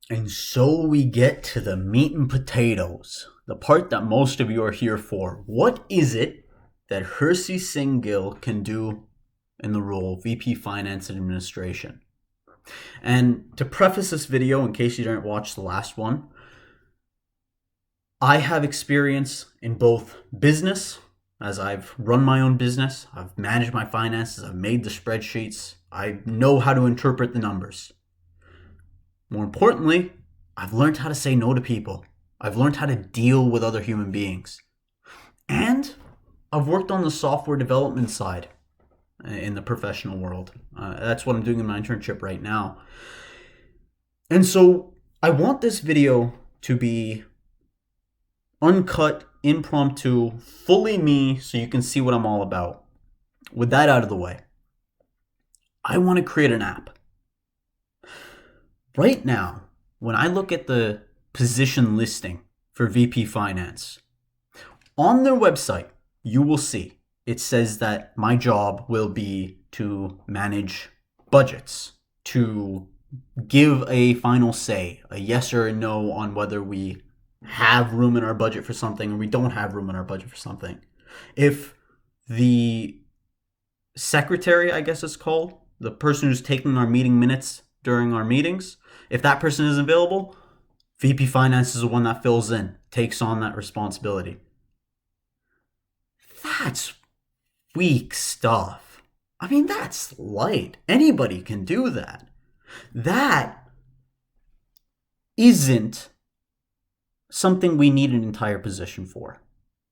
And so we get to the meat and potatoes, the part that most of you are here for. What is it that Hersey Singh Gill can do in the role of VP Finance and Administration? And to preface this video, in case you didn't watch the last one, I have experience in both business, as I've run my own business, I've managed my finances, I've made the spreadsheets, I know how to interpret the numbers. More importantly, I've learned how to say no to people. I've learned how to deal with other human beings. And I've worked on the software development side in the professional world. That's what I'm doing in my internship right now. And so I want this video to be uncut, impromptu, fully me, so you can see what I'm all about. With that out of the way, I want to create an app. Right now, when I look at the position listing for VP Finance, on their website, you will see it says that my job will be to manage budgets, to give a final say, a yes or a no on whether we have room in our budget for something or we don't have room in our budget for something. If the secretary, I guess it's called, the person who's taking our meeting minutes during our meetings, if that person isn't available, VP Finance is the one that fills in, takes on that responsibility. That's weak stuff. I mean, that's light. Anybody can do that. That isn't something we need an entire position for.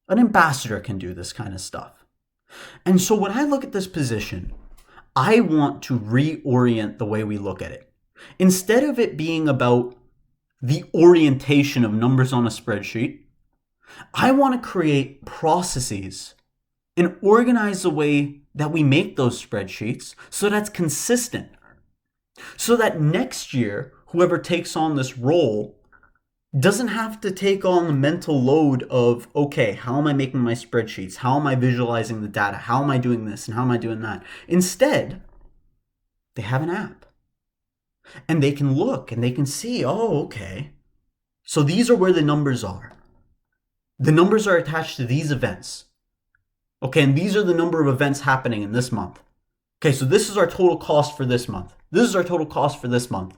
An ambassador can do this kind of stuff. And so when I look at this position, I want to reorient the way we look at it. Instead of it being about the orientation of numbers on a spreadsheet, I want to create processes and organize the way that we make those spreadsheets so that's consistent. So that next year, whoever takes on this role doesn't have to take on the mental load of, okay, how am I making my spreadsheets? How am I visualizing the data? How am I doing this and how am I doing that? Instead, they have an app. And they can look and they can see, oh, okay. So these are where the numbers are. The numbers are attached to these events. Okay, and these are the number of events happening in this month. Okay, so this is our total cost for this month. This is our total cost for this month.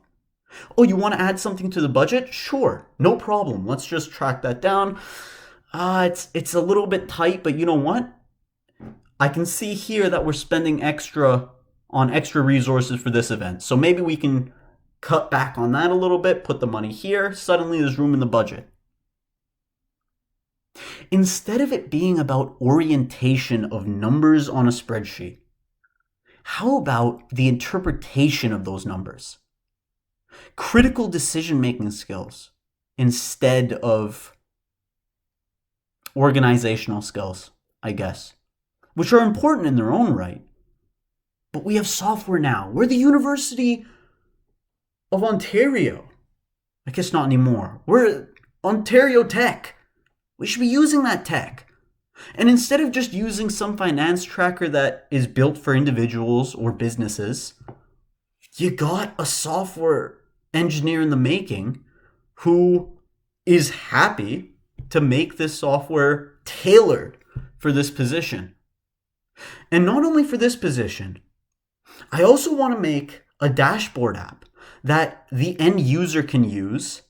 Oh, you want to add something to the budget? Sure, no problem. Let's just track that down. It's a little bit tight, but you know what? I can see here that we're spending extra on extra resources for this event. So maybe we can cut back on that a little bit, put the money here. Suddenly there's room in the budget. Instead of it being about orientation of numbers on a spreadsheet, how about the interpretation of those numbers? Critical decision-making skills instead of organizational skills, I guess, which are important in their own right. But we have software now. We're the University of Ontario. I guess not anymore. We're Ontario Tech. We should be using that tech. And instead of just using some finance tracker that is built for individuals or businesses, you got a software engineer in the making who is happy to make this software tailored for this position. And not only for this position, I also want to make a dashboard app that the end user can use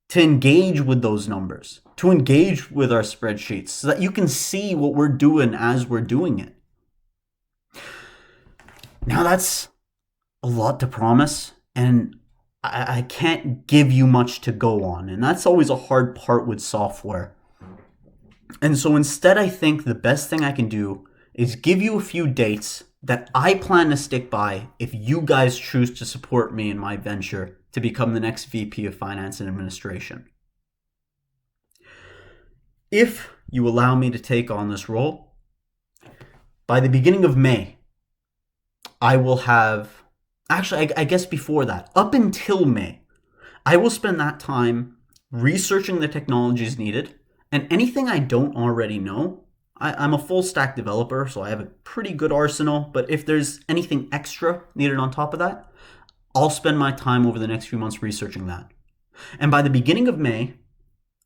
to engage with those numbers, to engage with our spreadsheets, so that you can see what we're doing as we're doing it. Now that's a lot to promise, and I can't give you much to go on, and that's always a hard part with software. And so instead, I think the best thing I can do is give you a few dates that I plan to stick by if you guys choose to support me in my venture to become the next VP of Finance and Administration. If you allow me to take on this role, by the beginning of May, I will have, actually, I guess before that, up until May, I will spend that time researching the technologies needed, and anything I don't already know, I'm a full stack developer, so I have a pretty good arsenal, but if there's anything extra needed on top of that, I'll spend my time over the next few months researching that. And by the beginning of May,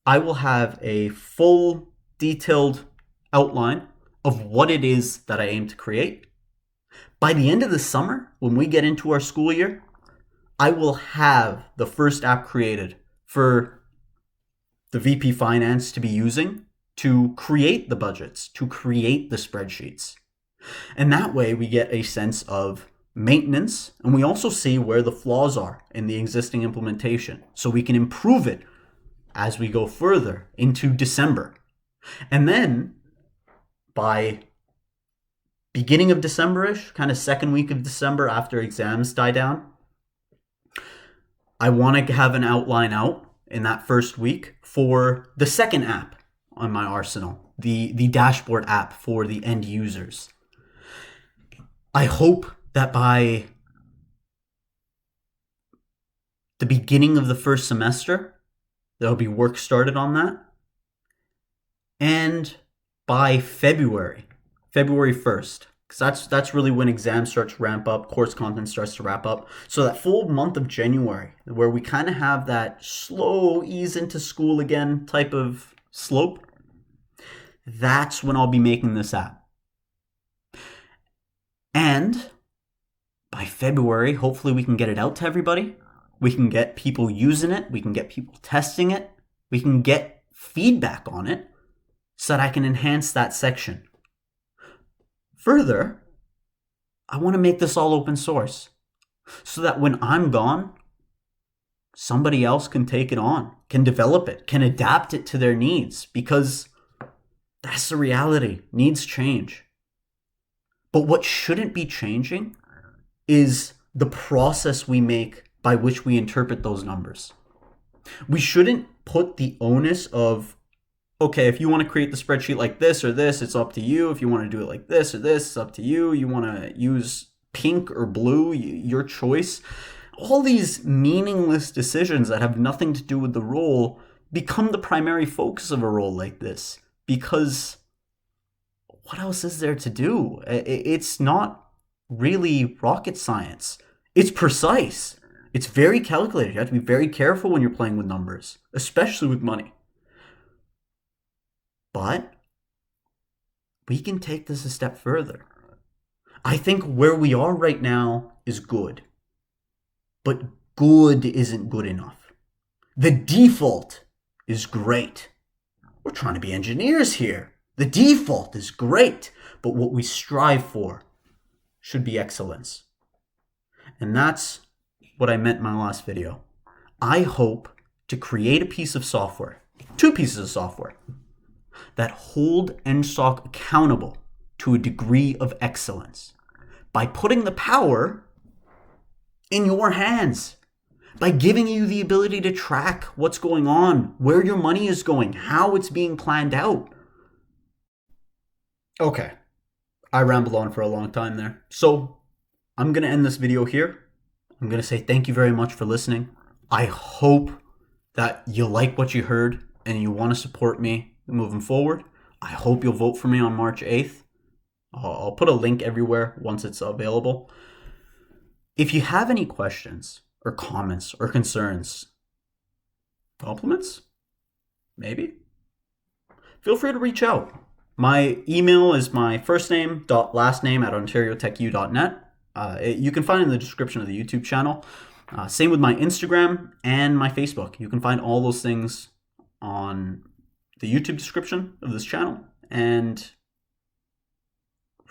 I will have a full detailed outline of what it is that I aim to create. By the end of the summer, when we get into our school year, I will have the first app created for the VP Finance to be using to create the budgets, to create the spreadsheets. And that way we get a sense of maintenance, and we also see where the flaws are in the existing implementation, so we can improve it as we go further into December. And then by beginning of December-ish, kind of second week of December after exams die down, I want to have an outline out in that first week for the second app on my arsenal, the dashboard app for the end users. I hope that by the beginning of the first semester, there'll be work started on that. And by February 1st, because that's really when exams start to ramp up, course content starts to wrap up. So that full month of January, where we kind of have that slow ease into school again type of slope, that's when I'll be making this app. And by February, hopefully we can get it out to everybody. We can get people using it. We can get people testing it. We can get feedback on it so that I can enhance that section. Further, I want to make this all open source so that when I'm gone, somebody else can take it on, can develop it, can adapt it to their needs, because that's the reality. Needs change. But what shouldn't be changing is the process we make by which we interpret those numbers. We shouldn't put the onus of, okay, if you want to create the spreadsheet like this or this, it's up to you. If you want to do it like this or this, it's up to you. You want to use pink or blue, your choice. All these meaningless decisions that have nothing to do with the role become the primary focus of a role like this, because what else is there to do? It's not really rocket science. It's precise. It's very calculated. You have to be very careful when you're playing with numbers, especially with money. But we can take this a step further. I think where we are right now is good. But good isn't good enough. The default is great. We're trying to be engineers here. The default is great, but what we strive for should be excellence. And that's what I meant in my last video. I hope to create a piece of software, 2 pieces of software, that hold NSOC accountable to a degree of excellence by putting the power in your hands, by giving you the ability to track what's going on, where your money is going, how it's being planned out. Okay, I rambled on for a long time there. So I'm going to end this video here. I'm going to say thank you very much for listening. I hope that you like what you heard and you want to support me moving forward. I hope you'll vote for me on March 8th. I'll put a link everywhere once it's available. If you have any questions or comments or concerns, compliments, maybe, feel free to reach out. My email is my first name last name at ontariotecU.net. You can find it in the description of the YouTube channel. Same with my Instagram and my Facebook. You can find all those things on the YouTube description of this channel. And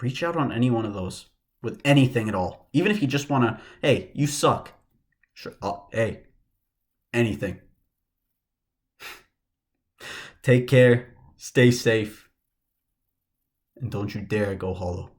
reach out on any one of those with anything at all. Even if you just want to, hey, you suck. Sure. Hey, anything. Take care. Stay safe. And don't you dare go hollow.